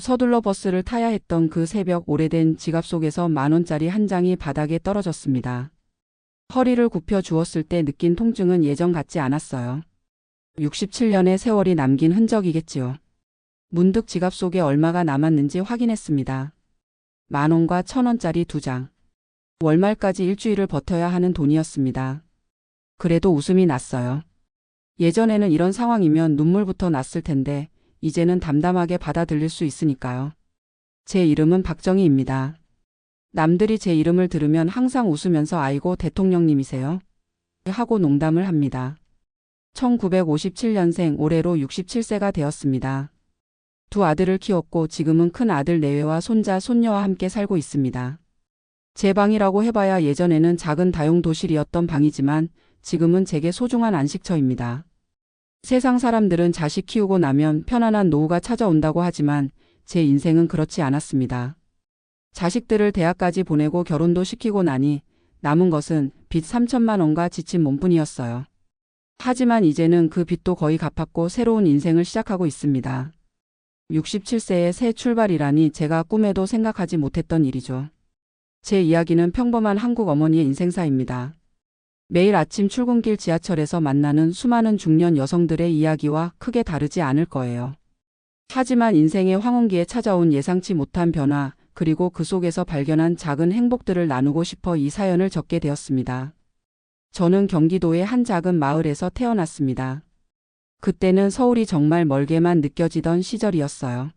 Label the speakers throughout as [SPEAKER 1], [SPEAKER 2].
[SPEAKER 1] 서둘러 버스를 타야 했던 그 새벽 오래된 지갑 속에서 10,000원짜리 한 장이 바닥에 떨어졌습니다. 허리를 굽혀 주었을 때 느낀 통증은 예전 같지 않았어요. 67년의 세월이 남긴 흔적이겠지요. 문득 지갑 속에 얼마가 남았는지 확인했습니다. 10,000원과 1,000원짜리 2장. 월말까지 일주일을 버텨야 하는 돈이었습니다. 그래도 웃음이 났어요. 예전에는 이런 상황이면 눈물부터 났을 텐데 이제는 담담하게 받아들일 수 있으니까요. 제 이름은 박정희입니다. 남들이 제 이름을 들으면 항상 웃으면서 아이고 대통령님이세요? 하고 농담을 합니다. 1957년생 올해로 67세가 되었습니다. 두 아들을 키웠고 지금은 큰 아들 내외와 손자, 손녀와 함께 살고 있습니다. 제 방이라고 해봐야 예전에는 작은 다용도실이었던 방이지만 지금은 제게 소중한 안식처입니다. 세상 사람들은 자식 키우고 나면 편안한 노후가 찾아온다고 하지만 제 인생은 그렇지 않았습니다. 자식들을 대학까지 보내고 결혼도 시키고 나니 남은 것은 빚 3천만 원과 지친 몸뿐이었어요. 하지만 이제는 그 빚도 거의 갚았고 새로운 인생을 시작하고 있습니다. 67세의 새 출발이라니 제가 꿈에도 생각하지 못했던 일이죠. 제 이야기는 평범한 한국 어머니의 인생사입니다. 매일 아침 출근길 지하철에서 만나는 수많은 중년 여성들의 이야기와 크게 다르지 않을 거예요. 하지만 인생의 황혼기에 찾아온 예상치 못한 변화, 그리고 그 속에서 발견한 작은 행복들을 나누고 싶어 이 사연을 적게 되었습니다. 저는 경기도의 한 작은 마을에서 태어났습니다. 그때는 서울이 정말 멀게만 느껴지던 시절이었어요.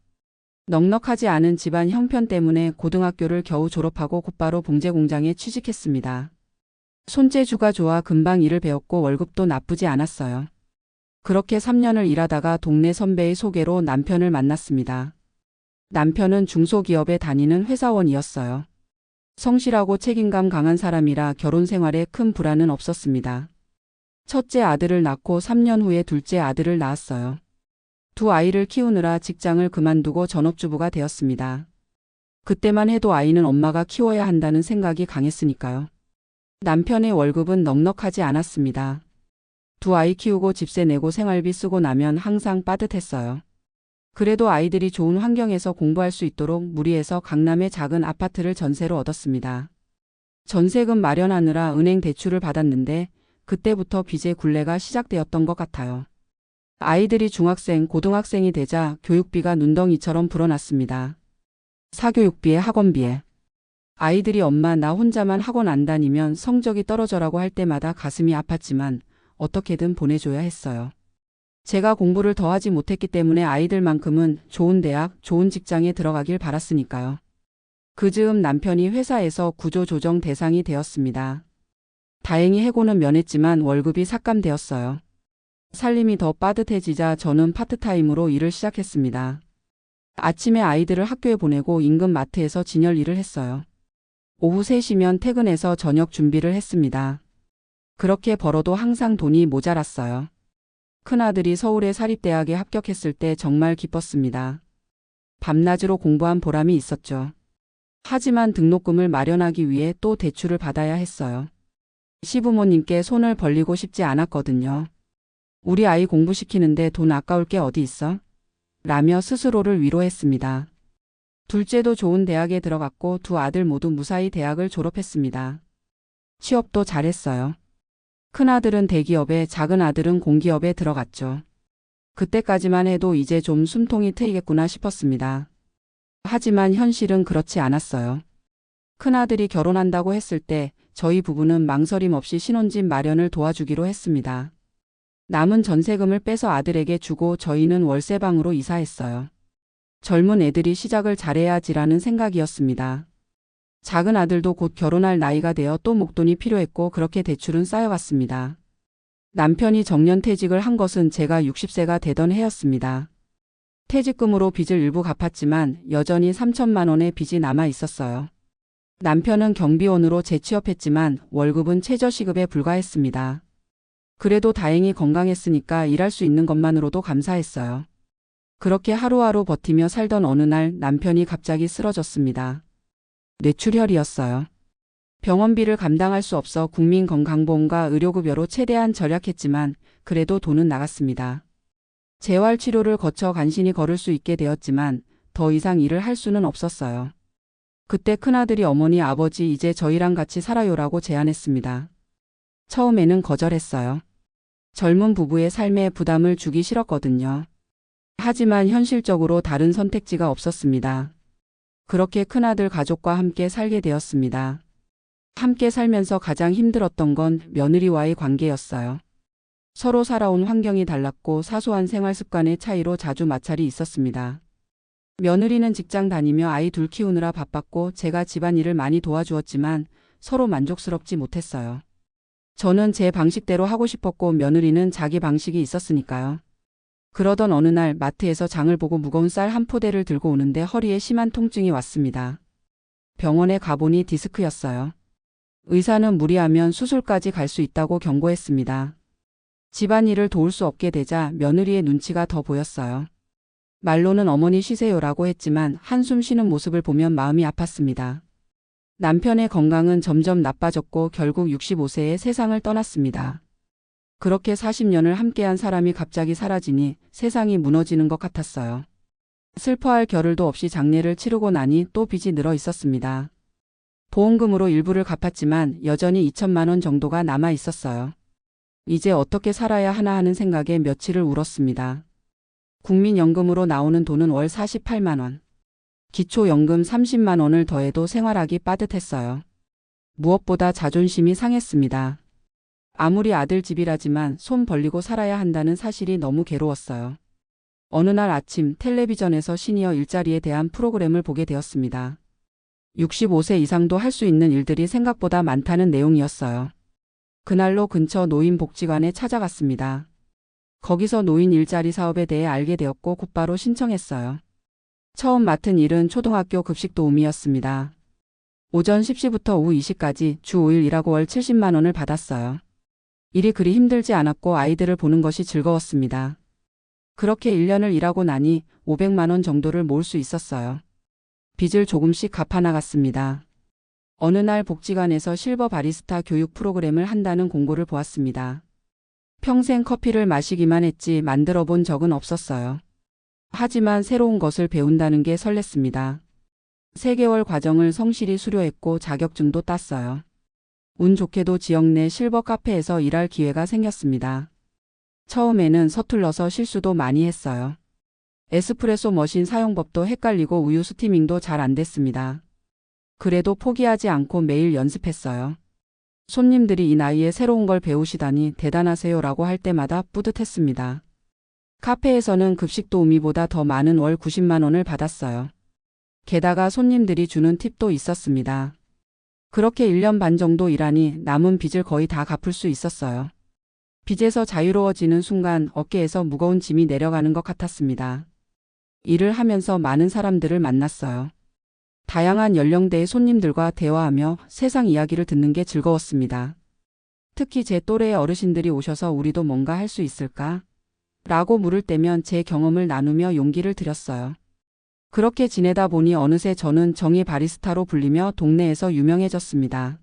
[SPEAKER 1] 넉넉하지 않은 집안 형편 때문에 고등학교를 겨우 졸업하고 곧바로 봉제 공장에 취직했습니다. 손재주가 좋아 금방 일을 배웠고 월급도 나쁘지 않았어요. 그렇게 3년을 일하다가 동네 선배의 소개로 남편을 만났습니다. 남편은 중소기업에 다니는 회사원이었어요. 성실하고 책임감 강한 사람이라 결혼 생활에 큰 불안은 없었습니다. 첫째 아들을 낳고 3년 후에 둘째 아들을 낳았어요. 두 아이를 키우느라 직장을 그만두고 전업주부가 되었습니다. 그때만 해도 아이는 엄마가 키워야 한다는 생각이 강했으니까요. 남편의 월급은 넉넉하지 않았습니다. 두 아이 키우고 집세 내고 생활비 쓰고 나면 항상 빠듯했어요. 그래도 아이들이 좋은 환경에서 공부할 수 있도록 무리해서 강남의 작은 아파트를 전세로 얻었습니다. 전세금 마련하느라 은행 대출을 받았는데 그때부터 빚의 굴레가 시작되었던 것 같아요. 아이들이 중학생, 고등학생이 되자 교육비가 눈덩이처럼 불어났습니다. 사교육비에 학원비에. 아이들이 엄마 나 혼자만 학원 안 다니면 성적이 떨어져라고 할 때마다 가슴이 아팠지만 어떻게든 보내줘야 했어요. 제가 공부를 더 하지 못했기 때문에 아이들만큼은 좋은 대학, 좋은 직장에 들어가길 바랐으니까요. 그 즈음 남편이 회사에서 구조조정 대상이 되었습니다. 다행히 해고는 면했지만 월급이 삭감되었어요. 살림이 더 빠듯해지자 저는 파트타임으로 일을 시작했습니다. 아침에 아이들을 학교에 보내고 인근 마트에서 진열 일을 했어요. 오후 3시면 퇴근해서 저녁 준비를 했습니다. 그렇게 벌어도 항상 돈이 모자랐어요. 큰아들이 서울의 사립대학에 합격했을 때 정말 기뻤습니다. 밤낮으로 공부한 보람이 있었죠. 하지만 등록금을 마련하기 위해 또 대출을 받아야 했어요. 시부모님께 손을 벌리고 싶지 않았거든요. 우리 아이 공부시키는데 돈 아까울 게 어디 있어? 라며 스스로를 위로했습니다. 둘째도 좋은 대학에 들어갔고 두 아들 모두 무사히 대학을 졸업했습니다. 취업도 잘했어요. 큰아들은 대기업에 작은 아들은 공기업에 들어갔죠. 그때까지만 해도 이제 좀 숨통이 트이겠구나 싶었습니다. 하지만 현실은 그렇지 않았어요. 큰아들이 결혼한다고 했을 때 저희 부부는 망설임 없이 신혼집 마련을 도와주기로 했습니다. 남은 전세금을 빼서 아들에게 주고 저희는 월세방으로 이사했어요. 젊은 애들이 시작을 잘해야지라는 생각이었습니다. 작은 아들도 곧 결혼할 나이가 되어 또 목돈이 필요했고 그렇게 대출은 쌓여갔습니다. 남편이 정년퇴직을 한 것은 제가 60세가 되던 해였습니다. 퇴직금으로 빚을 일부 갚았지만 여전히 3천만 원의 빚이 남아 있었어요. 남편은 경비원으로 재취업했지만 월급은 최저시급에 불과했습니다. 그래도 다행히 건강했으니까 일할 수 있는 것만으로도 감사했어요. 그렇게 하루하루 버티며 살던 어느 날 남편이 갑자기 쓰러졌습니다. 뇌출혈이었어요. 병원비를 감당할 수 없어 국민건강보험과 의료급여로 최대한 절약했지만 그래도 돈은 나갔습니다. 재활치료를 거쳐 간신히 걸을 수 있게 되었지만 더 이상 일을 할 수는 없었어요. 그때 큰아들이 어머니 아버지 이제 저희랑 같이 살아요라고 제안했습니다. 처음에는 거절했어요. 젊은 부부의 삶에 부담을 주기 싫었거든요. 하지만 현실적으로 다른 선택지가 없었습니다. 그렇게 큰아들 가족과 함께 살게 되었습니다. 함께 살면서 가장 힘들었던 건 며느리와의 관계였어요. 서로 살아온 환경이 달랐고 사소한 생활 습관의 차이로 자주 마찰이 있었습니다. 며느리는 직장 다니며 아이 둘 키우느라 바빴고 제가 집안일을 많이 도와주었지만 서로 만족스럽지 못했어요. 저는 제 방식대로 하고 싶었고 며느리는 자기 방식이 있었으니까요. 그러던 어느 날 마트에서 장을 보고 무거운 쌀 한 포대를 들고 오는데 허리에 심한 통증이 왔습니다. 병원에 가보니 디스크였어요. 의사는 무리하면 수술까지 갈 수 있다고 경고했습니다. 집안일을 도울 수 없게 되자 며느리의 눈치가 더 보였어요. 말로는 어머니 쉬세요라고 했지만 한숨 쉬는 모습을 보면 마음이 아팠습니다. 남편의 건강은 점점 나빠졌고 결국 65세에 세상을 떠났습니다. 그렇게 40년을 함께한 사람이 갑자기 사라지니 세상이 무너지는 것 같았어요. 슬퍼할 겨를도 없이 장례를 치르고 나니 또 빚이 늘어 있었습니다. 보험금으로 일부를 갚았지만 여전히 2천만 원 정도가 남아 있었어요. 이제 어떻게 살아야 하나 하는 생각에 며칠을 울었습니다. 국민연금으로 나오는 돈은 월 48만 원. 기초연금 30만 원을 더해도 생활하기 빠듯했어요. 무엇보다 자존심이 상했습니다. 아무리 아들 집이라지만 손 벌리고 살아야 한다는 사실이 너무 괴로웠어요. 어느 날 아침 텔레비전에서 시니어 일자리에 대한 프로그램을 보게 되었습니다. 65세 이상도 할 수 있는 일들이 생각보다 많다는 내용이었어요. 그날로 근처 노인복지관에 찾아갔습니다. 거기서 노인 일자리 사업에 대해 알게 되었고 곧바로 신청했어요. 처음 맡은 일은 초등학교 급식 도우미였습니다. 오전 10시부터 오후 2시까지 주 5일 일하고 월 70만 원을 받았어요. 일이 그리 힘들지 않았고 아이들을 보는 것이 즐거웠습니다. 그렇게 1년을 일하고 나니 500만 원 정도를 모을 수 있었어요. 빚을 조금씩 갚아나갔습니다. 어느 날 복지관에서 실버 바리스타 교육 프로그램을 한다는 공고를 보았습니다. 평생 커피를 마시기만 했지 만들어 본 적은 없었어요. 하지만 새로운 것을 배운다는 게 설렜습니다. 3개월 과정을 성실히 수료했고 자격증도 땄어요. 운 좋게도 지역 내 실버 카페에서 일할 기회가 생겼습니다. 처음에는 서툴러서 실수도 많이 했어요. 에스프레소 머신 사용법도 헷갈리고 우유 스티밍도 잘 안 됐습니다. 그래도 포기하지 않고 매일 연습했어요. 손님들이 이 나이에 새로운 걸 배우시다니 대단하세요라고 할 때마다 뿌듯했습니다. 카페에서는 급식 도우미보다 더 많은 월 90만 원을 받았어요. 게다가 손님들이 주는 팁도 있었습니다. 그렇게 1년 반 정도 일하니 남은 빚을 거의 다 갚을 수 있었어요. 빚에서 자유로워지는 순간 어깨에서 무거운 짐이 내려가는 것 같았습니다. 일을 하면서 많은 사람들을 만났어요. 다양한 연령대의 손님들과 대화하며 세상 이야기를 듣는 게 즐거웠습니다. 특히 제 또래의 어르신들이 오셔서 우리도 뭔가 할 수 있을까? 라고 물을 때면 제 경험을 나누며 용기를 드렸어요. 그렇게 지내다 보니 어느새 저는 정의 바리스타로 불리며 동네에서 유명해졌습니다.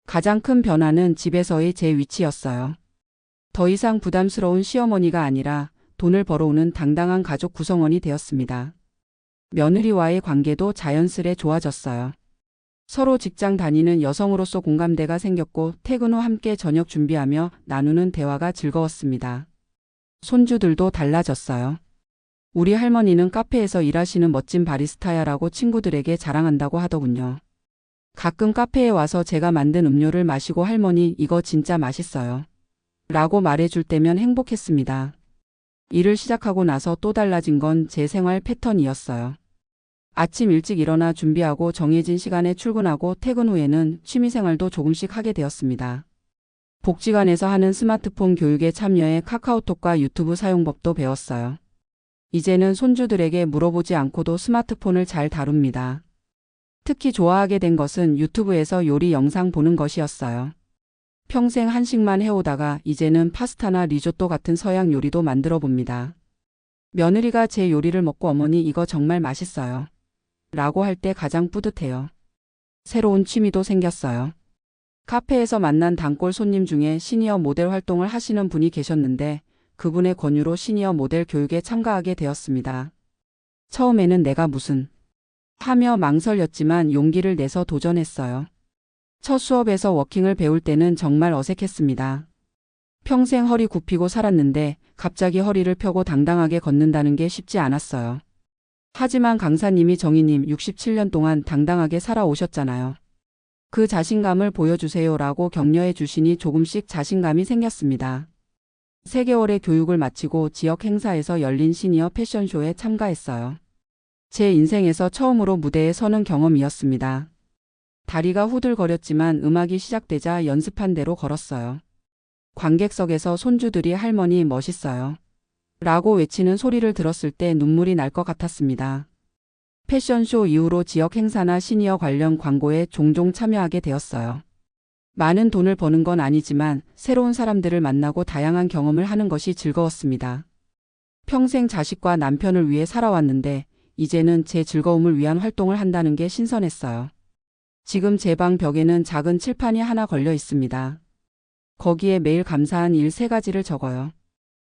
[SPEAKER 1] 가장 큰 변화는 집에서의 제 위치였어요. 더 이상 부담스러운 시어머니가 아니라 돈을 벌어오는 당당한 가족 구성원이 되었습니다. 며느리와의 관계도 자연스레 좋아졌어요. 서로 직장 다니는 여성으로서 공감대가 생겼고 퇴근 후 함께 저녁 준비하며 나누는 대화가 즐거웠습니다. 손주들도 달라졌어요. 우리 할머니는 카페에서 일하시는 멋진 바리스타야라고 친구들에게 자랑한다고 하더군요. 가끔 카페에 와서 제가 만든 음료를 마시고 할머니 이거 진짜 맛있어요. 라고 말해줄 때면 행복했습니다. 일을 시작하고 나서 또 달라진 건 제 생활 패턴이었어요. 아침 일찍 일어나 준비하고 정해진 시간에 출근하고 퇴근 후에는 취미생활도 조금씩 하게 되었습니다. 복지관에서 하는 스마트폰 교육에 참여해 카카오톡과 유튜브 사용법도 배웠어요. 이제는 손주들에게 물어보지 않고도 스마트폰을 잘 다룹니다. 특히 좋아하게 된 것은 유튜브에서 요리 영상 보는 것이었어요. 평생 한식만 해오다가 이제는 파스타나 리조또 같은 서양 요리도 만들어 봅니다. 며느리가 제 요리를 먹고 어머니 이거 정말 맛있어요. 라고 할 때 가장 뿌듯해요. 새로운 취미도 생겼어요. 카페에서 만난 단골 손님 중에 시니어 모델 활동을 하시는 분이 계셨는데 그분의 권유로 시니어 모델 교육에 참가하게 되었습니다. 처음에는 내가 무슨 하며 망설였지만 용기를 내서 도전했어요. 첫 수업에서 워킹을 배울 때는 정말 어색했습니다. 평생 허리 굽히고 살았는데 갑자기 허리를 펴고 당당하게 걷는다는 게 쉽지 않았어요. 하지만 강사님이 정희님 67년 동안 당당하게 살아오셨잖아요. 그 자신감을 보여주세요라고 격려해 주시니 조금씩 자신감이 생겼습니다. 3개월의 교육을 마치고 지역 행사에서 열린 시니어 패션쇼에 참가했어요. 제 인생에서 처음으로 무대에 서는 경험이었습니다. 다리가 후들거렸지만 음악이 시작되자 연습한 대로 걸었어요. 관객석에서 손주들이 할머니 멋있어요. 라고 외치는 소리를 들었을 때 눈물이 날 것 같았습니다. 패션쇼 이후로 지역 행사나 시니어 관련 광고에 종종 참여하게 되었어요. 많은 돈을 버는 건 아니지만 새로운 사람들을 만나고 다양한 경험을 하는 것이 즐거웠습니다. 평생 자식과 남편을 위해 살아왔는데 이제는 제 즐거움을 위한 활동을 한다는 게 신선했어요. 지금 제 방 벽에는 작은 칠판이 하나 걸려 있습니다. 거기에 매일 감사한 일 3가지를 적어요.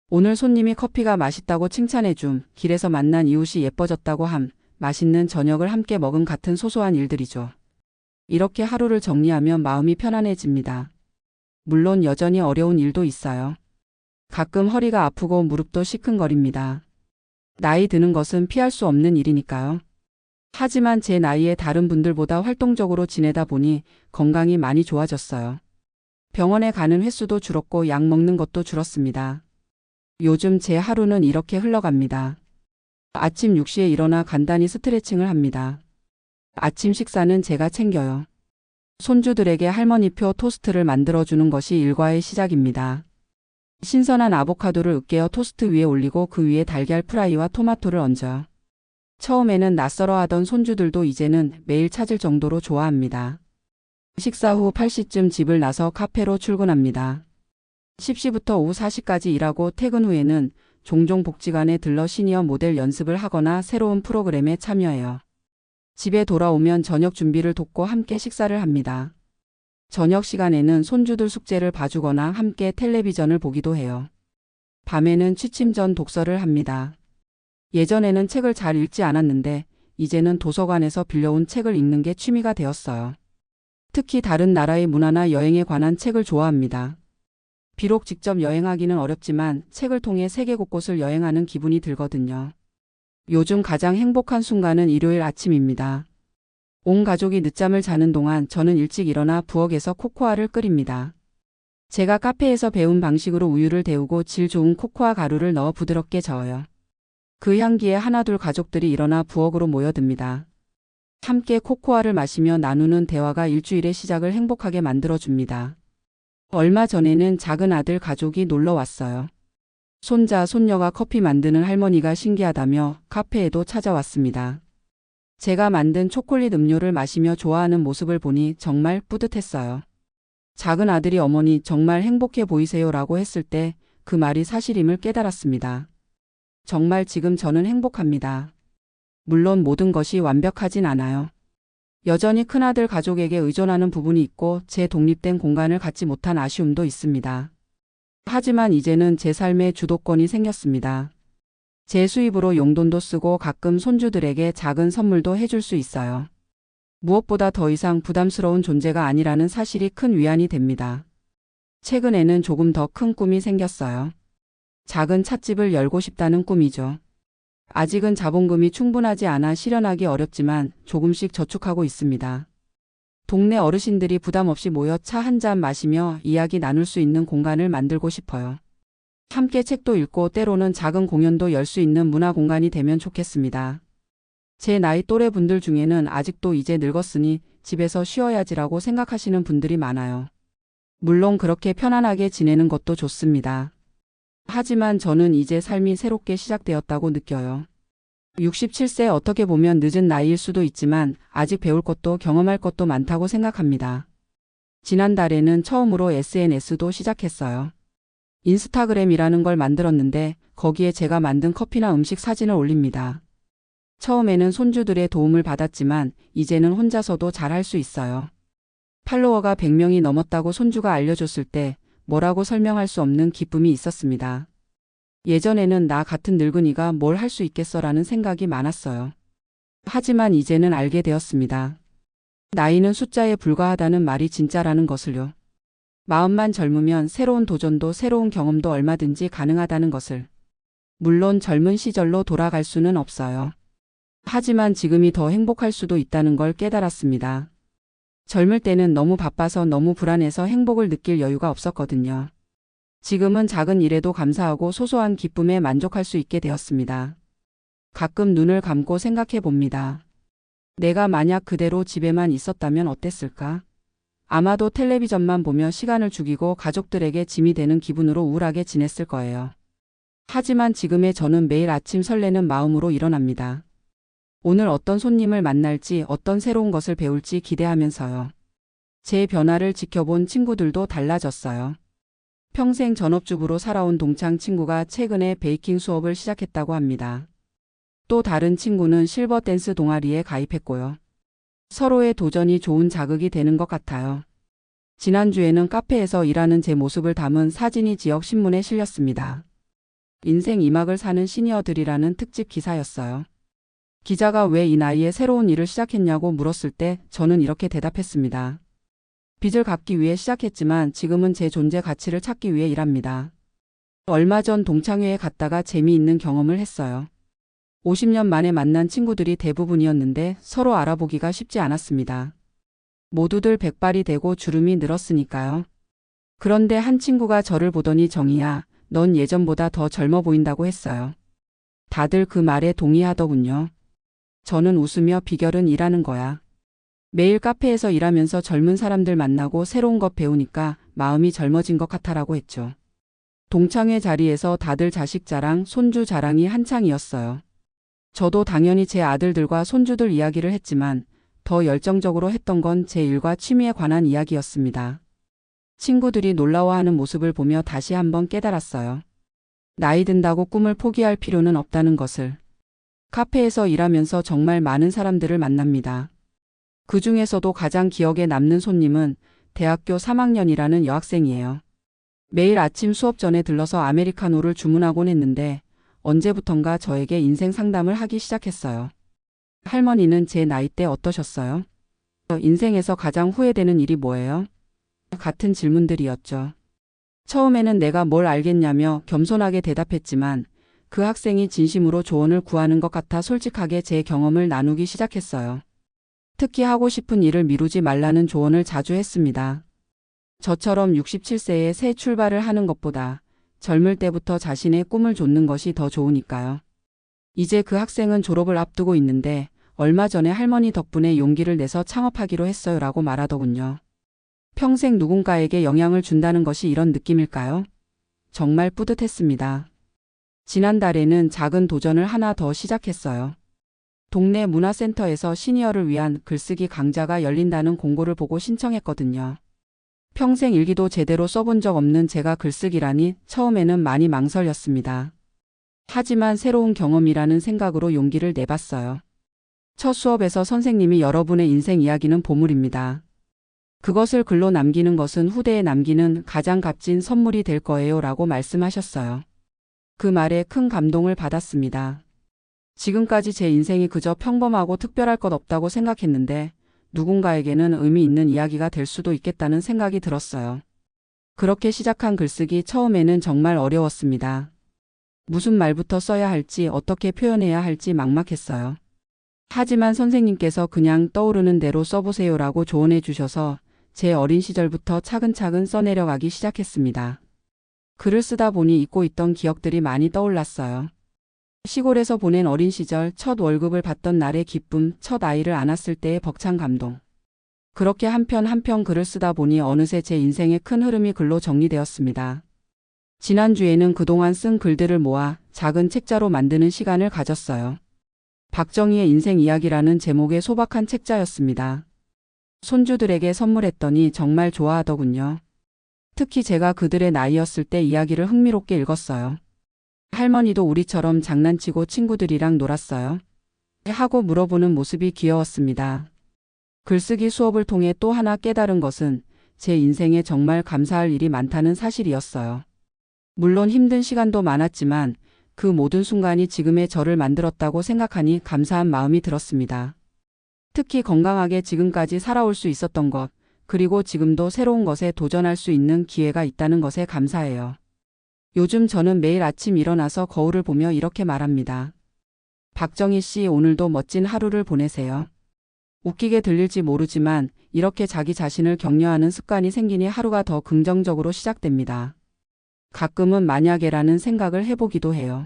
[SPEAKER 1] 오늘 손님이 커피가 맛있다고 칭찬해 줌, 길에서 만난 이웃이 예뻐졌다고 함, 맛있는 저녁을 함께 먹은 같은 소소한 일들이죠. 이렇게 하루를 정리하면 마음이 편안해집니다. 물론 여전히 어려운 일도 있어요. 가끔 허리가 아프고 무릎도 시큰거립니다. 나이 드는 것은 피할 수 없는 일이니까요. 하지만 제 나이에 다른 분들보다 활동적으로 지내다 보니 건강이 많이 좋아졌어요. 병원에 가는 횟수도 줄었고 약 먹는 것도 줄었습니다. 요즘 제 하루는 이렇게 흘러갑니다. 아침 6시에 일어나 간단히 스트레칭을 합니다. 아침 식사는 제가 챙겨요. 손주들에게 할머니표 토스트를 만들어주는 것이 일과의 시작입니다. 신선한 아보카도를 으깨어 토스트 위에 올리고 그 위에 달걀 프라이와 토마토를 얹어요. 처음에는 낯설어 하던 손주들도 이제는 매일 찾을 정도로 좋아합니다. 식사 후 8시쯤 집을 나서 카페로 출근합니다. 10시부터 오후 4시까지 일하고 퇴근 후에는 종종 복지관에 들러 시니어 모델 연습을 하거나 새로운 프로그램에 참여해요. 집에 돌아오면 저녁 준비를 돕고 함께 식사를 합니다. 저녁 시간에는 손주들 숙제를 봐주거나 함께 텔레비전을 보기도 해요. 밤에는 취침 전 독서를 합니다. 예전에는 책을 잘 읽지 않았는데 이제는 도서관에서 빌려온 책을 읽는 게 취미가 되었어요. 특히 다른 나라의 문화나 여행에 관한 책을 좋아합니다. 비록 직접 여행하기는 어렵지만 책을 통해 세계 곳곳을 여행하는 기분이 들거든요. 요즘 가장 행복한 순간은 일요일 아침입니다. 온 가족이 늦잠을 자는 동안 저는 일찍 일어나 부엌에서 코코아를 끓입니다. 제가 카페에서 배운 방식으로 우유를 데우고 질 좋은 코코아 가루를 넣어 부드럽게 저어요. 그 향기에 하나둘 가족들이 일어나 부엌으로 모여듭니다. 함께 코코아를 마시며 나누는 대화가 일주일의 시작을 행복하게 만들어줍니다. 얼마 전에는 작은 아들 가족이 놀러 왔어요. 손자, 손녀가 커피 만드는 할머니가 신기하다며 카페에도 찾아왔습니다. 제가 만든 초콜릿 음료를 마시며 좋아하는 모습을 보니 정말 뿌듯했어요. 작은 아들이 어머니 정말 행복해 보이세요라고 했을 때 그 말이 사실임을 깨달았습니다. 정말 지금 저는 행복합니다. 물론 모든 것이 완벽하진 않아요. 여전히 큰아들 가족에게 의존하는 부분이 있고 제 독립된 공간을 갖지 못한 아쉬움도 있습니다. 하지만 이제는 제 삶에 주도권이 생겼습니다. 제 수입으로 용돈도 쓰고 가끔 손주들에게 작은 선물도 해줄 수 있어요. 무엇보다 더 이상 부담스러운 존재가 아니라는 사실이 큰 위안이 됩니다. 최근에는 조금 더 큰 꿈이 생겼어요. 작은 찻집을 열고 싶다는 꿈이죠. 아직은 자본금이 충분하지 않아 실현하기 어렵지만 조금씩 저축하고 있습니다. 동네 어르신들이 부담 없이 모여 차 한 잔 마시며 이야기 나눌 수 있는 공간을 만들고 싶어요. 함께 책도 읽고 때로는 작은 공연도 열 수 있는 문화 공간이 되면 좋겠습니다. 제 나이 또래 분들 중에는 아직도 이제 늙었으니 집에서 쉬어야지라고 생각하시는 분들이 많아요. 물론 그렇게 편안하게 지내는 것도 좋습니다. 하지만 저는 이제 삶이 새롭게 시작되었다고 느껴요. 67세 어떻게 보면 늦은 나이일 수도 있지만 아직 배울 것도 경험할 것도 많다고 생각합니다. 지난달에는 처음으로 SNS도 시작했어요. 인스타그램이라는 걸 만들었는데 거기에 제가 만든 커피나 음식 사진을 올립니다. 처음에는 손주들의 도움을 받았지만 이제는 혼자서도 잘할 수 있어요. 팔로워가 100명이 넘었다고 손주가 알려줬을 때 뭐라고 설명할 수 없는 기쁨이 있었습니다. 예전에는 나 같은 늙은이가 뭘 할 수 있겠어라는 생각이 많았어요. 하지만 이제는 알게 되었습니다. 나이는 숫자에 불과하다는 말이 진짜라는 것을요. 마음만 젊으면 새로운 도전도 새로운 경험도 얼마든지 가능하다는 것을. 물론 젊은 시절로 돌아갈 수는 없어요. 하지만 지금이 더 행복할 수도 있다는 걸 깨달았습니다. 젊을 때는 너무 바빠서 너무 불안해서 행복을 느낄 여유가 없었거든요. 지금은 작은 일에도 감사하고 소소한 기쁨에 만족할 수 있게 되었습니다. 가끔 눈을 감고 생각해 봅니다. 내가 만약 그대로 집에만 있었다면 어땠을까? 아마도 텔레비전만 보며 시간을 죽이고 가족들에게 짐이 되는 기분으로 우울하게 지냈을 거예요. 하지만 지금의 저는 매일 아침 설레는 마음으로 일어납니다. 오늘 어떤 손님을 만날지 어떤 새로운 것을 배울지 기대하면서요. 제 변화를 지켜본 친구들도 달라졌어요. 평생 전업주부로 살아온 동창 친구가 최근에 베이킹 수업을 시작했다고 합니다. 또 다른 친구는 실버 댄스 동아리에 가입했고요. 서로의 도전이 좋은 자극이 되는 것 같아요. 지난주에는 카페에서 일하는 제 모습을 담은 사진이 지역 신문에 실렸습니다. 인생 2막을 사는 시니어들이라는 특집 기사였어요. 기자가 왜 이 나이에 새로운 일을 시작했냐고 물었을 때 저는 이렇게 대답했습니다. 빚을 갚기 위해 시작했지만 지금은 제 존재 가치를 찾기 위해 일합니다. 얼마 전 동창회에 갔다가 재미있는 경험을 했어요. 50년 만에 만난 친구들이 대부분이었는데 서로 알아보기가 쉽지 않았습니다. 모두들 백발이 되고 주름이 늘었으니까요. 그런데 한 친구가 저를 보더니 정희야, 넌 예전보다 더 젊어 보인다고 했어요. 다들 그 말에 동의하더군요. 저는 웃으며 비결은 일하는 거야. 매일 카페에서 일하면서 젊은 사람들 만나고 새로운 것 배우니까 마음이 젊어진 것 같아라고 했죠. 동창회 자리에서 다들 자식 자랑, 손주 자랑이 한창이었어요. 저도 당연히 제 아들들과 손주들 이야기를 했지만 더 열정적으로 했던 건 제 일과 취미에 관한 이야기였습니다. 친구들이 놀라워하는 모습을 보며 다시 한번 깨달았어요. 나이 든다고 꿈을 포기할 필요는 없다는 것을. 카페에서 일하면서 정말 많은 사람들을 만납니다. 그 중에서도 가장 기억에 남는 손님은 대학교 3학년이라는 여학생이에요. 매일 아침 수업 전에 들러서 아메리카노를 주문하곤 했는데 언제부턴가 저에게 인생 상담을 하기 시작했어요. 할머니는 제 나이 때 어떠셨어요? 인생에서 가장 후회되는 일이 뭐예요? 같은 질문들이었죠. 처음에는 내가 뭘 알겠냐며 겸손하게 대답했지만 그 학생이 진심으로 조언을 구하는 것 같아 솔직하게 제 경험을 나누기 시작했어요. 특히 하고 싶은 일을 미루지 말라는 조언을 자주 했습니다. 저처럼 67세에 새 출발을 하는 것보다 젊을 때부터 자신의 꿈을 좇는 것이 더 좋으니까요. 이제 그 학생은 졸업을 앞두고 있는데 얼마 전에 할머니 덕분에 용기를 내서 창업하기로 했어요 라고 말하더군요. 평생 누군가에게 영향을 준다는 것이 이런 느낌일까요? 정말 뿌듯했습니다. 지난달에는 작은 도전을 하나 더 시작했어요. 동네 문화센터에서 시니어를 위한 글쓰기 강좌가 열린다는 공고를 보고 신청했거든요. 평생 일기도 제대로 써본 적 없는 제가 글쓰기라니 처음에는 많이 망설였습니다. 하지만 새로운 경험이라는 생각으로 용기를 내봤어요. 첫 수업에서 선생님이 여러분의 인생 이야기는 보물입니다. 그것을 글로 남기는 것은 후대에 남기는 가장 값진 선물이 될 거예요 라고 말씀하셨어요. 그 말에 큰 감동을 받았습니다. 지금까지 제 인생이 그저 평범하고 특별할 것 없다고 생각했는데 누군가에게는 의미 있는 이야기가 될 수도 있겠다는 생각이 들었어요. 그렇게 시작한 글쓰기 처음에는 정말 어려웠습니다. 무슨 말부터 써야 할지 어떻게 표현해야 할지 막막했어요. 하지만 선생님께서 그냥 떠오르는 대로 써보세요라고 조언해 주셔서 제 어린 시절부터 차근차근 써내려가기 시작했습니다. 글을 쓰다 보니 잊고 있던 기억들이 많이 떠올랐어요. 시골에서 보낸 어린 시절 첫 월급을 받던 날의 기쁨, 첫 아이를 안았을 때의 벅찬 감동. 그렇게 한 편 한 편 글을 쓰다 보니 어느새 제 인생의 큰 흐름이 글로 정리되었습니다. 지난주에는 그동안 쓴 글들을 모아 작은 책자로 만드는 시간을 가졌어요. 박정희의 인생 이야기라는 제목의 소박한 책자였습니다. 손주들에게 선물했더니 정말 좋아하더군요. 특히 제가 그들의 나이였을 때 이야기를 흥미롭게 읽었어요. 할머니도 우리처럼 장난치고 친구들이랑 놀았어요? 하고 물어보는 모습이 귀여웠습니다. 글쓰기 수업을 통해 또 하나 깨달은 것은 제 인생에 정말 감사할 일이 많다는 사실이었어요. 물론 힘든 시간도 많았지만 그 모든 순간이 지금의 저를 만들었다고 생각하니 감사한 마음이 들었습니다. 특히 건강하게 지금까지 살아올 수 있었던 것, 그리고 지금도 새로운 것에 도전할 수 있는 기회가 있다는 것에 감사해요. 요즘 저는 매일 아침 일어나서 거울을 보며 이렇게 말합니다. 박정희 씨, 오늘도 멋진 하루를 보내세요. 웃기게 들릴지 모르지만 이렇게 자기 자신을 격려하는 습관이 생기니 하루가 더 긍정적으로 시작됩니다. 가끔은 만약에라는 생각을 해보기도 해요.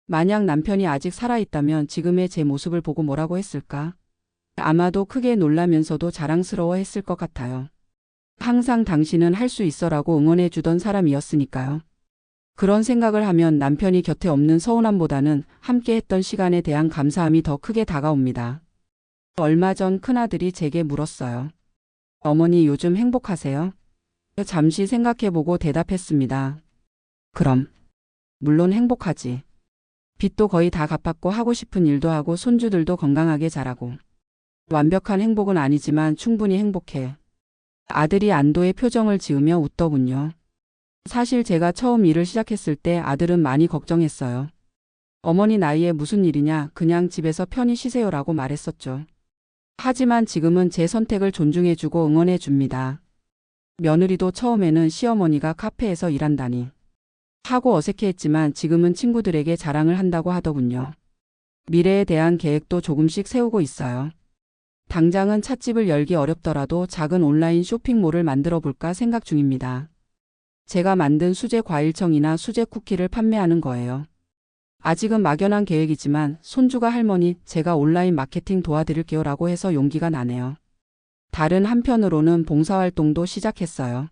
[SPEAKER 1] 만약 남편이 아직 살아있다면 지금의 제 모습을 보고 뭐라고 했을까? 아마도 크게 놀라면서도 자랑스러워 했을 것 같아요. 항상 당신은 할 수 있어라고 응원해 주던 사람이었으니까요. 그런 생각을 하면 남편이 곁에 없는 서운함보다는 함께 했던 시간에 대한 감사함이 더 크게 다가옵니다. 얼마 전 큰아들이 제게 물었어요. 어머니, 요즘 행복하세요? 잠시 생각해보고 대답했습니다. 그럼. 물론 행복하지. 빚도 거의 다 갚았고 하고 싶은 일도 하고 손주들도 건강하게 자라고. 완벽한 행복은 아니지만 충분히 행복해. 아들이 안도의 표정을 지으며 웃더군요. 사실 제가 처음 일을 시작했을 때 아들은 많이 걱정했어요. 어머니 나이에 무슨 일이냐, 그냥 집에서 편히 쉬세요라고 말했었죠. 하지만 지금은 제 선택을 존중해주고 응원해줍니다. 며느리도 처음에는 시어머니가 카페에서 일한다니 하고 어색해했지만 지금은 친구들에게 자랑을 한다고 하더군요. 미래에 대한 계획도 조금씩 세우고 있어요. 당장은 찻집을 열기 어렵더라도 작은 온라인 쇼핑몰을 만들어 볼까 생각 중입니다. 제가 만든 수제 과일청이나 수제 쿠키를 판매하는 거예요. 아직은 막연한 계획이지만 손주가 할머니, 제가 온라인 마케팅 도와드릴게요 라고 해서 용기가 나네요. 다른 한편으로는 봉사활동도 시작했어요.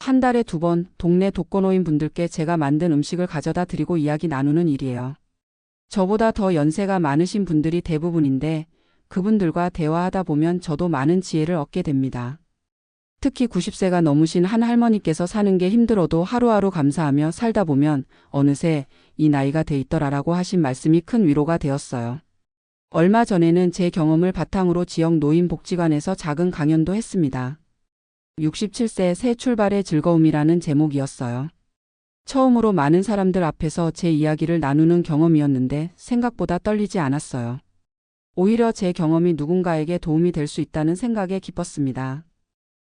[SPEAKER 1] 한 달에 2번 동네 독거노인 분들께 제가 만든 음식을 가져다 드리고 이야기 나누는 일이에요. 저보다 더 연세가 많으신 분들이 대부분인데 그분들과 대화하다 보면 저도 많은 지혜를 얻게 됩니다. 특히 90세가 넘으신 한 할머니께서 사는 게 힘들어도 하루하루 감사하며 살다 보면 어느새 이 나이가 돼 있더라라고 하신 말씀이 큰 위로가 되었어요. 얼마 전에는 제 경험을 바탕으로 지역 노인복지관에서 작은 강연도 했습니다. 67세 새 출발의 즐거움이라는 제목이었어요. 처음으로 많은 사람들 앞에서 제 이야기를 나누는 경험이었는데 생각보다 떨리지 않았어요. 오히려 제 경험이 누군가에게 도움이 될 수 있다는 생각에 기뻤습니다.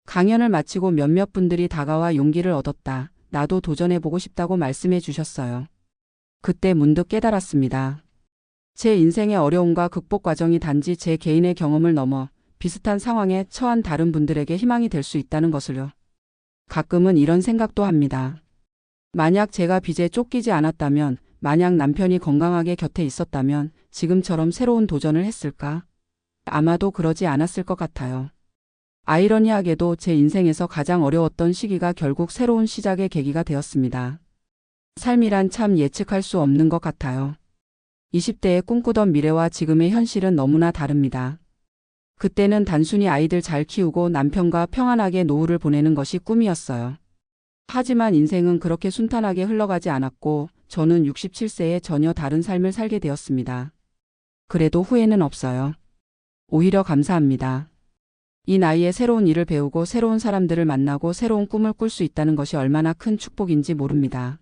[SPEAKER 1] 강연을 마치고 몇몇 분들이 다가와 용기를 얻었다. 나도 도전해보고 싶다고 말씀해 주셨어요. 그때 문득 깨달았습니다. 제 인생의 어려움과 극복 과정이 단지 제 개인의 경험을 넘어 비슷한 상황에 처한 다른 분들에게 희망이 될 수 있다는 것을요. 가끔은 이런 생각도 합니다. 만약 제가 빚에 쫓기지 않았다면, 만약 남편이 건강하게 곁에 있었다면 지금처럼 새로운 도전을 했을까? 아마도 그러지 않았을 것 같아요. 아이러니하게도 제 인생에서 가장 어려웠던 시기가 결국 새로운 시작의 계기가 되었습니다. 삶이란 참 예측할 수 없는 것 같아요. 20대에 꿈꾸던 미래와 지금의 현실은 너무나 다릅니다. 그때는 단순히 아이들 잘 키우고 남편과 평안하게 노후를 보내는 것이 꿈이었어요. 하지만 인생은 그렇게 순탄하게 흘러가지 않았고 저는 67세에 전혀 다른 삶을 살게 되었습니다. 그래도 후회는 없어요. 오히려 감사합니다. 이 나이에 새로운 일을 배우고 새로운 사람들을 만나고 새로운 꿈을 꿀 수 있다는 것이 얼마나 큰 축복인지 모릅니다.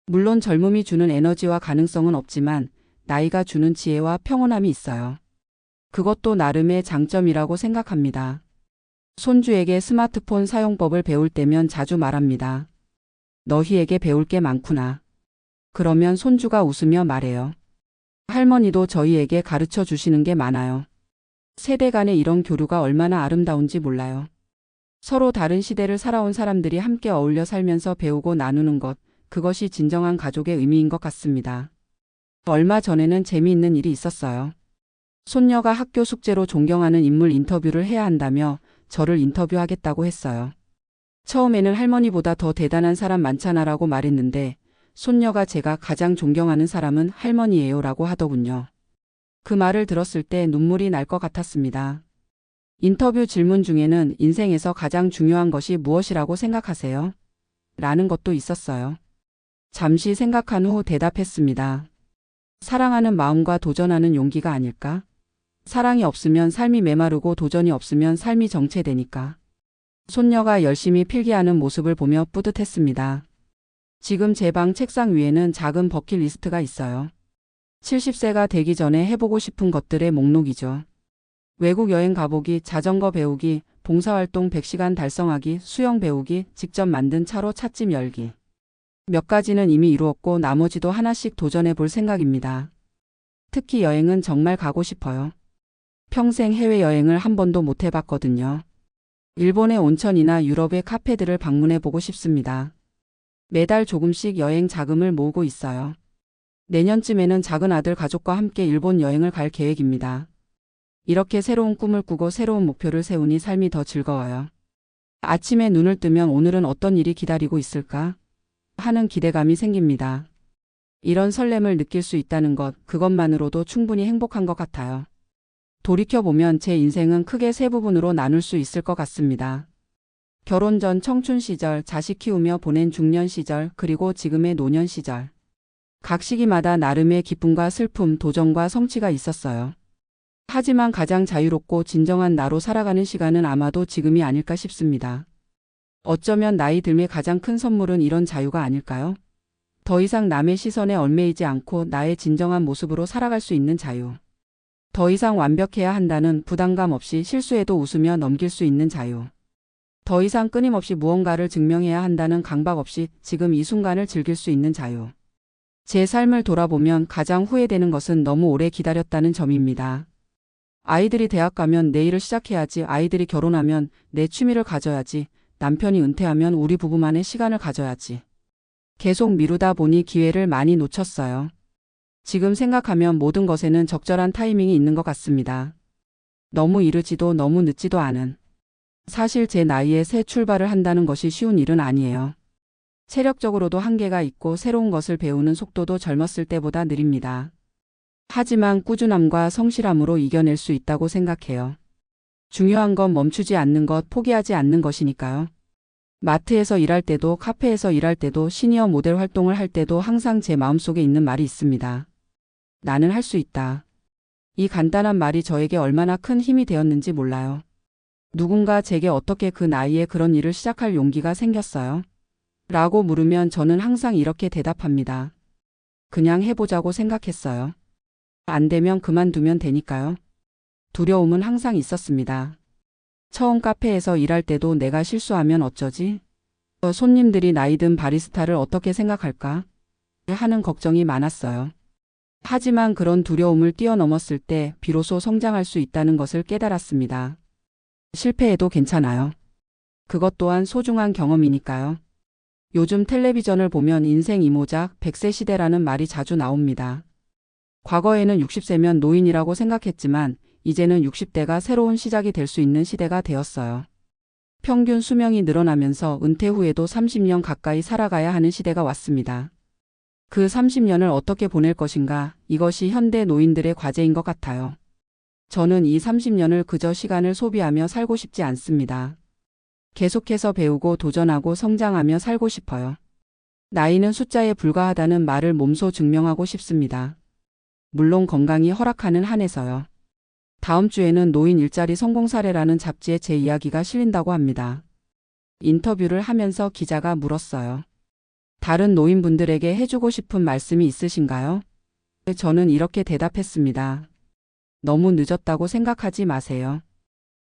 [SPEAKER 1] 물론 젊음이 주는 에너지와 가능성은 없지만 나이가 주는 지혜와 평온함이 있어요. 그것도 나름의 장점이라고 생각합니다. 손주에게 스마트폰 사용법을 배울 때면 자주 말합니다. 너희에게 배울 게 많구나. 그러면 손주가 웃으며 말해요. 할머니도 저희에게 가르쳐 주시는 게 많아요. 세대 간의 이런 교류가 얼마나 아름다운지 몰라요. 서로 다른 시대를 살아온 사람들이 함께 어울려 살면서 배우고 나누는 것, 그것이 진정한 가족의 의미인 것 같습니다. 얼마 전에는 재미있는 일이 있었어요. 손녀가 학교 숙제로 존경하는 인물 인터뷰를 해야 한다며 저를 인터뷰하겠다고 했어요. 처음에는 할머니보다 더 대단한 사람 많잖아라고 말했는데 손녀가 제가 가장 존경하는 사람은 할머니예요 라고 하더군요. 그 말을 들었을 때 눈물이 날 것 같았습니다. 인터뷰 질문 중에는 인생에서 가장 중요한 것이 무엇이라고 생각하세요? 라는 것도 있었어요. 잠시 생각한 후 대답했습니다. 사랑하는 마음과 도전하는 용기가 아닐까? 사랑이 없으면 삶이 메마르고 도전이 없으면 삶이 정체되니까. 손녀가 열심히 필기하는 모습을 보며 뿌듯했습니다. 지금 제 방 책상 위에는 작은 버킷리스트가 있어요. 70세가 되기 전에 해보고 싶은 것들의 목록이죠. 외국 여행 가보기, 자전거 배우기, 봉사활동 100시간 달성하기, 수영 배우기, 직접 만든 차로 찻집 열기. 몇 가지는 이미 이루었고 나머지도 하나씩 도전해 볼 생각입니다. 특히 여행은 정말 가고 싶어요. 평생 해외여행을 한 번도 못 해봤거든요. 일본의 온천이나 유럽의 카페들을 방문해 보고 싶습니다. 매달 조금씩 여행 자금을 모으고 있어요. 내년쯤에는 작은 아들 가족과 함께 일본 여행을 갈 계획입니다. 이렇게 새로운 꿈을 꾸고 새로운 목표를 세우니 삶이 더 즐거워요. 아침에 눈을 뜨면 오늘은 어떤 일이 기다리고 있을까 하는 기대감이 생깁니다. 이런 설렘을 느낄 수 있다는 것, 그것만으로도 충분히 행복한 것 같아요. 돌이켜보면 제 인생은 크게 세 부분으로 나눌 수 있을 것 같습니다. 결혼 전 청춘 시절, 자식 키우며 보낸 중년 시절, 그리고 지금의 노년 시절. 각 시기마다 나름의 기쁨과 슬픔, 도전과 성취가 있었어요. 하지만 가장 자유롭고 진정한 나로 살아가는 시간은 아마도 지금이 아닐까 싶습니다. 어쩌면 나이 들매 가장 큰 선물은 이런 자유가 아닐까요? 더 이상 남의 시선에 얽매이지 않고 나의 진정한 모습으로 살아갈 수 있는 자유. 더 이상 완벽해야 한다는 부담감 없이 실수해도 웃으며 넘길 수 있는 자유. 더 이상 끊임없이 무언가를 증명해야 한다는 강박 없이 지금 이 순간을 즐길 수 있는 자유. 제 삶을 돌아보면 가장 후회되는 것은 너무 오래 기다렸다는 점입니다. 아이들이 대학 가면 내 일을 시작해야지, 아이들이 결혼하면 내 취미를 가져야지, 남편이 은퇴하면 우리 부부만의 시간을 가져야지. 계속 미루다 보니 기회를 많이 놓쳤어요. 지금 생각하면 모든 것에는 적절한 타이밍이 있는 것 같습니다. 너무 이르지도 너무 늦지도 않은. 사실 제 나이에 새 출발을 한다는 것이 쉬운 일은 아니에요. 체력적으로도 한계가 있고 새로운 것을 배우는 속도도 젊었을 때보다 느립니다. 하지만 꾸준함과 성실함으로 이겨낼 수 있다고 생각해요. 중요한 건 멈추지 않는 것, 포기하지 않는 것이니까요. 마트에서 일할 때도, 카페에서 일할 때도, 시니어 모델 활동을 할 때도 항상 제 마음속에 있는 말이 있습니다. 나는 할 수 있다. 이 간단한 말이 저에게 얼마나 큰 힘이 되었는지 몰라요. 누군가 제게 어떻게 그 나이에 그런 일을 시작할 용기가 생겼어요? 라고 물으면 저는 항상 이렇게 대답합니다. 그냥 해보자고 생각했어요. 안 되면 그만두면 되니까요. 두려움은 항상 있었습니다. 처음 카페에서 일할 때도 내가 실수하면 어쩌지? 손님들이 나이 든 바리스타를 어떻게 생각할까? 하는 걱정이 많았어요. 하지만 그런 두려움을 뛰어넘었을 때 비로소 성장할 수 있다는 것을 깨달았습니다. 실패해도 괜찮아요. 그것 또한 소중한 경험이니까요. 요즘 텔레비전을 보면 인생 이모작 100세 시대라는 말이 자주 나옵니다. 과거에는 60세면 노인이라고 생각했지만 이제는 60대가 새로운 시작이 될 수 있는 시대가 되었어요. 평균 수명이 늘어나면서 은퇴 후에도 30년 가까이 살아가야 하는 시대가 왔습니다. 그 30년을 어떻게 보낼 것인가, 이것이 현대 노인들의 과제인 것 같아요. 저는 이 30년을 그저 시간을 소비하며 살고 싶지 않습니다. 계속해서 배우고 도전하고 성장하며 살고 싶어요. 나이는 숫자에 불과하다는 말을 몸소 증명하고 싶습니다. 물론 건강이 허락하는 한에서요. 다음 주에는 노인 일자리 성공 사례라는 잡지에 제 이야기가 실린다고 합니다. 인터뷰를 하면서 기자가 물었어요. 다른 노인분들에게 해주고 싶은 말씀이 있으신가요? 저는 이렇게 대답했습니다. 너무 늦었다고 생각하지 마세요.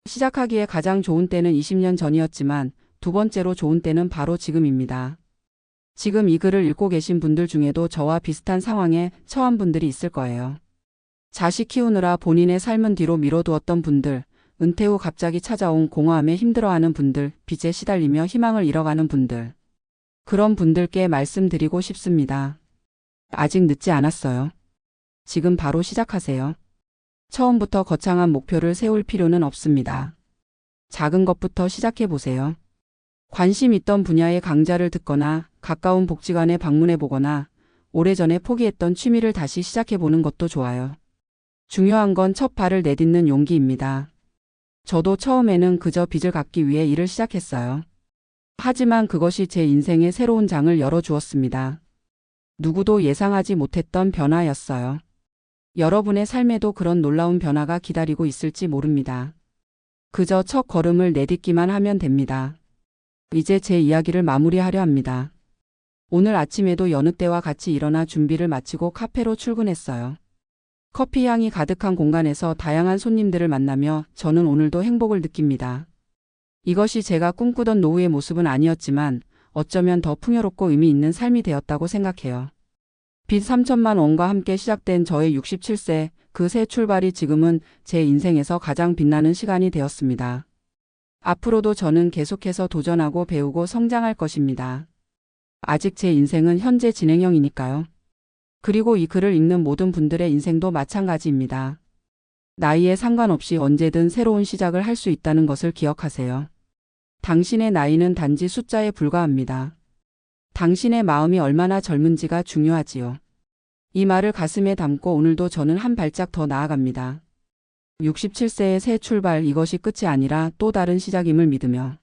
[SPEAKER 1] 시작하기에 가장 좋은 때는 20년 전이었지만 두 번째로 좋은 때는 바로 지금입니다. 지금 이 글을 읽고 계신 분들 중에도 저와 비슷한 상황에 처한 분들이 있을 거예요. 자식 키우느라 본인의 삶은 뒤로 미뤄두었던 분들, 은퇴 후 갑자기 찾아온 공허함에 힘들어하는 분들, 빚에 시달리며 희망을 잃어가는 분들. 그런 분들께 말씀드리고 싶습니다. 아직 늦지 않았어요. 지금 바로 시작하세요. 처음부터 거창한 목표를 세울 필요는 없습니다. 작은 것부터 시작해 보세요. 관심 있던 분야의 강좌를 듣거나 가까운 복지관에 방문해 보거나 오래전에 포기했던 취미를 다시 시작해 보는 것도 좋아요. 중요한 건 첫 발을 내딛는 용기입니다. 저도 처음에는 그저 빚을 갚기 위해 일을 시작했어요. 하지만 그것이 제 인생의 새로운 장을 열어주었습니다. 누구도 예상하지 못했던 변화였어요. 여러분의 삶에도 그런 놀라운 변화가 기다리고 있을지 모릅니다. 그저 첫 걸음을 내딛기만 하면 됩니다. 이제 제 이야기를 마무리하려 합니다. 오늘 아침에도 여느 때와 같이 일어나 준비를 마치고 카페로 출근했어요. 커피 향이 가득한 공간에서 다양한 손님들을 만나며 저는 오늘도 행복을 느낍니다. 이것이 제가 꿈꾸던 노후의 모습은 아니었지만 어쩌면 더 풍요롭고 의미 있는 삶이 되었다고 생각해요. 빚 3천만 원과 함께 시작된 저의 67세, 그 새 출발이 지금은 제 인생에서 가장 빛나는 시간이 되었습니다. 앞으로도 저는 계속해서 도전하고 배우고 성장할 것입니다. 아직 제 인생은 현재 진행형이니까요. 그리고 이 글을 읽는 모든 분들의 인생도 마찬가지입니다. 나이에 상관없이 언제든 새로운 시작을 할 수 있다는 것을 기억하세요. 당신의 나이는 단지 숫자에 불과합니다. 당신의 마음이 얼마나 젊은지가 중요하지요. 이 말을 가슴에 담고 오늘도 저는 한 발짝 더 나아갑니다. 67세의 새 출발, 이것이 끝이 아니라 또 다른 시작임을 믿으며